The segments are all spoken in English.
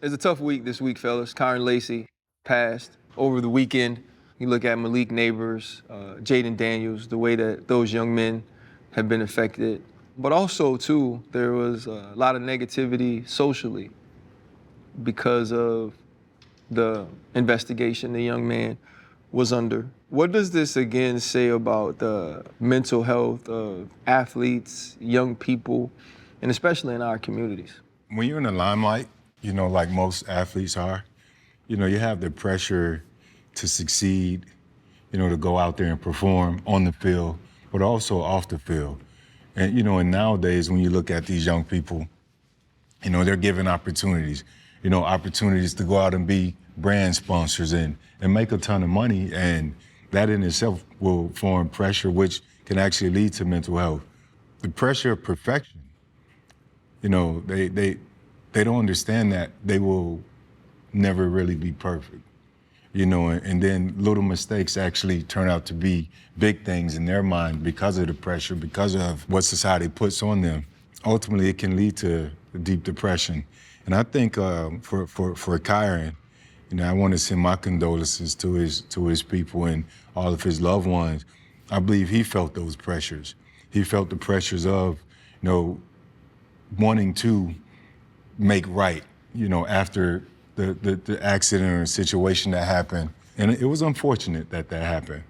It's a tough week this week, fellas. Kyren Lacy passed over the weekend. You look at Malik Neighbors, Jaden Daniels, the way that those young men have been affected. But also, too, there was a lot of negativity socially because of the investigation the young man was under. What does this again say about the mental health of athletes, young people, and especially in our communities? When you're in the limelight, like most athletes are, you have the pressure to succeed, to go out there and perform on the field, but also off the field. And, and nowadays when you look at these young people, they're given opportunities, opportunities to go out and be brand sponsors and make a ton of money. And that in itself will form pressure, which can actually lead to mental health. The pressure of perfection, they don't understand that they will never really be perfect, and then little mistakes actually turn out to be big things in their mind because of the pressure, because of what society puts on them. Ultimately, it can lead to deep depression. And I think for Kyren, I want to send my condolences to his people and all of his loved ones. I believe he felt those pressures. He felt the pressures of, wanting to make right, after the accident or situation that happened. And it was unfortunate that happened.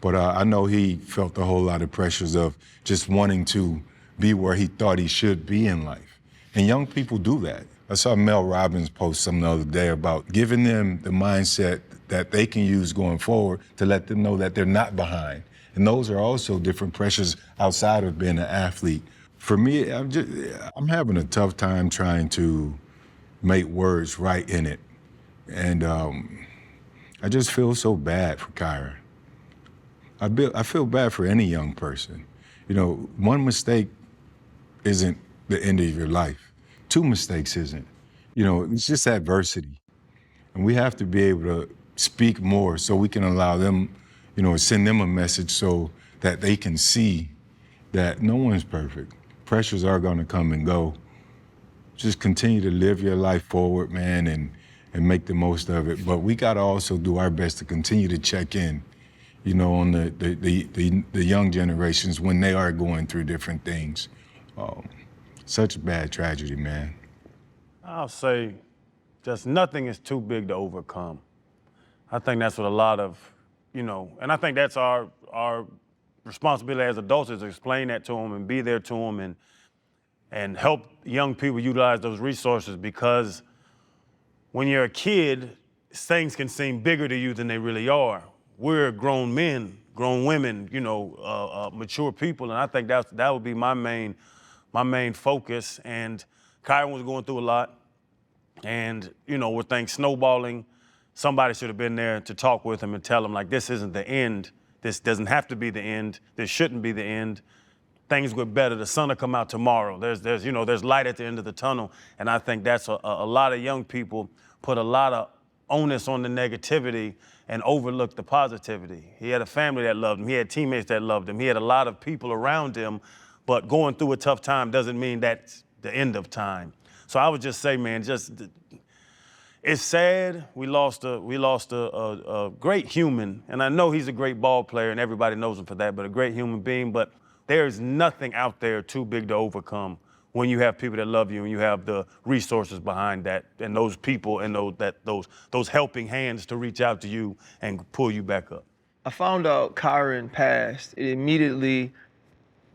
But I know he felt a whole lot of pressures of just wanting to be where he thought he should be in life. And young people do that. I saw Mel Robbins post something the other day about giving them the mindset that they can use going forward to let them know that they're not behind. And those are also different pressures outside of being an athlete. For me, I'm having a tough time trying to make words right in it. And I just feel so bad for Kyren. I feel bad for any young person. One mistake isn't the end of your life. Two mistakes isn't. It's just adversity. And we have to be able to speak more so we can allow them, send them a message so that they can see that no one's perfect. Pressures are gonna come and go. Just continue to live your life forward, man, and make the most of it. But we gotta also do our best to continue to check in, on the young generations when they are going through different things. Such a bad tragedy, man. I'll say just nothing is too big to overcome. I think that's what a lot of, and I think that's our responsibility as adults is to explain that to them and be there to them and help young people utilize those resources, because when you're a kid, things can seem bigger to you than they really are. We're grown men, grown women, mature people, and I think that would be my main focus. And Kyren was going through a lot, and with things snowballing, somebody should have been there to talk with him and tell him, like, this isn't the end. This doesn't have to be the end. This shouldn't be the end. Things get better. The sun will come out tomorrow. There's light at the end of the tunnel. And I think that's a lot of young people put a lot of onus on the negativity and overlook the positivity. He had a family that loved him. He had teammates that loved him. He had a lot of people around him. But going through a tough time doesn't mean that's the end of time. So I would just say, man, it's sad. We lost a great human, and I know he's a great ball player, and everybody knows him for that. But a great human being. But there's nothing out there too big to overcome when you have people that love you and you have the resources behind that, and those people and those helping hands to reach out to you and pull you back up. I found out Kyren passed. It immediately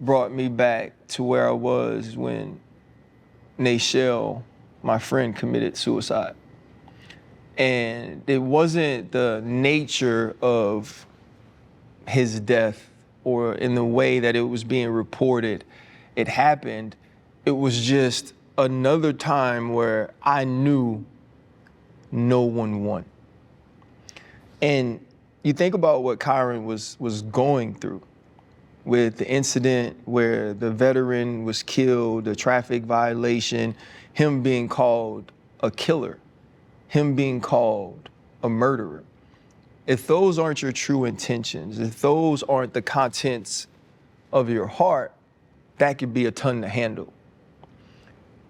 brought me back to where I was when Nashell, my friend, committed suicide. And it wasn't the nature of his death or in the way that it was being reported. It happened. It was just another time where I knew no one won. And you think about what Kyren was going through with the incident where the veteran was killed, the traffic violation, him being called a killer, him being called a murderer. If those aren't your true intentions, if those aren't the contents of your heart, that could be a ton to handle.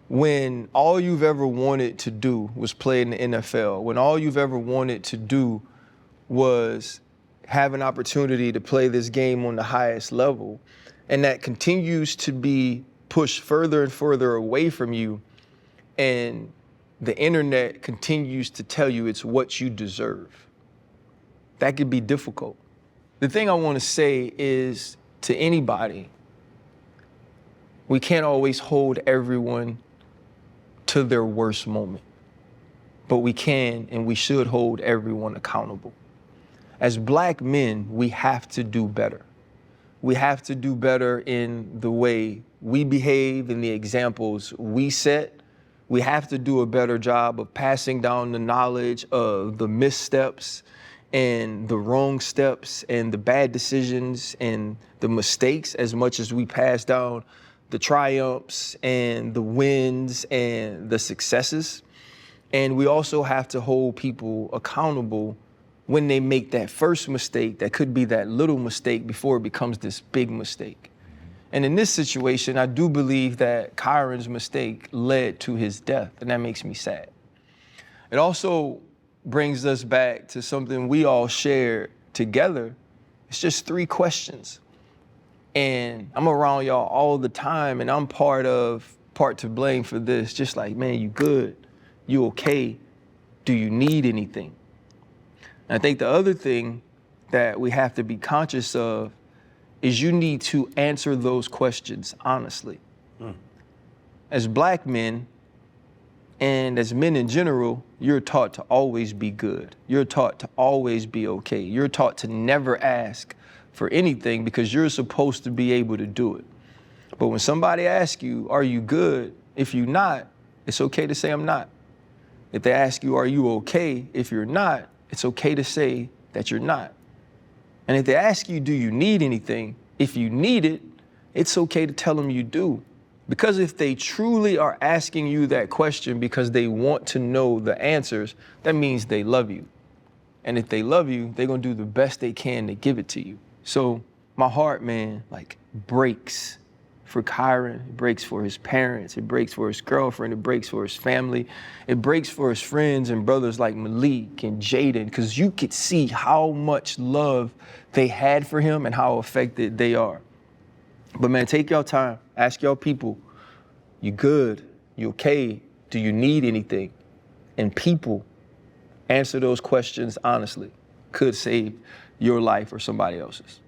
when all you've ever wanted to do was play in the NFL, when all you've ever wanted to do was have an opportunity to play this game on the highest level, and that continues to be pushed further and further away from you, and the internet continues to tell you it's what you deserve. That could be difficult. The thing I want to say is to anybody, we can't always hold everyone to their worst moment, but we can and we should hold everyone accountable. As Black men, we have to do better. We have to do better in the way we behave, in the examples we set. We have to do a better job of passing down the knowledge of the missteps and the wrong steps and the bad decisions and the mistakes, as much as we pass down the triumphs and the wins and the successes. And we also have to hold people accountable when they make that first mistake that could be that little mistake before it becomes this big mistake. And in this situation, I do believe that Kyren's mistake led to his death, and that makes me sad. It also brings us back to something we all shared together. It's just 3 questions. And I'm around y'all all the time, and I'm part to blame for this. Just like, man, you good? You okay? Do you need anything? And I think the other thing that we have to be conscious of is you need to answer those questions honestly. As Black men, and as men in general, you're taught to always be good. You're taught to always be okay. You're taught to never ask for anything because you're supposed to be able to do it. But when somebody asks you, are you good? If you're not, it's okay to say I'm not. If they ask you, are you okay? If you're not, it's okay to say that you're not. And if they ask you, do you need anything? If you need it, it's okay to tell them you do. Because if they truly are asking you that question because they want to know the answers, that means they love you. And if they love you, they're gonna do the best they can to give it to you. So my heart, man, breaks for Kyren. It breaks for his parents. It breaks for his girlfriend. It breaks for his family. It breaks for his friends and brothers like Malik and Jaden, because you could see how much love they had for him and how affected they are. But man, take your time. Ask your people, you good? You okay? Do you need anything? And people, answer those questions honestly. Could save your life or somebody else's.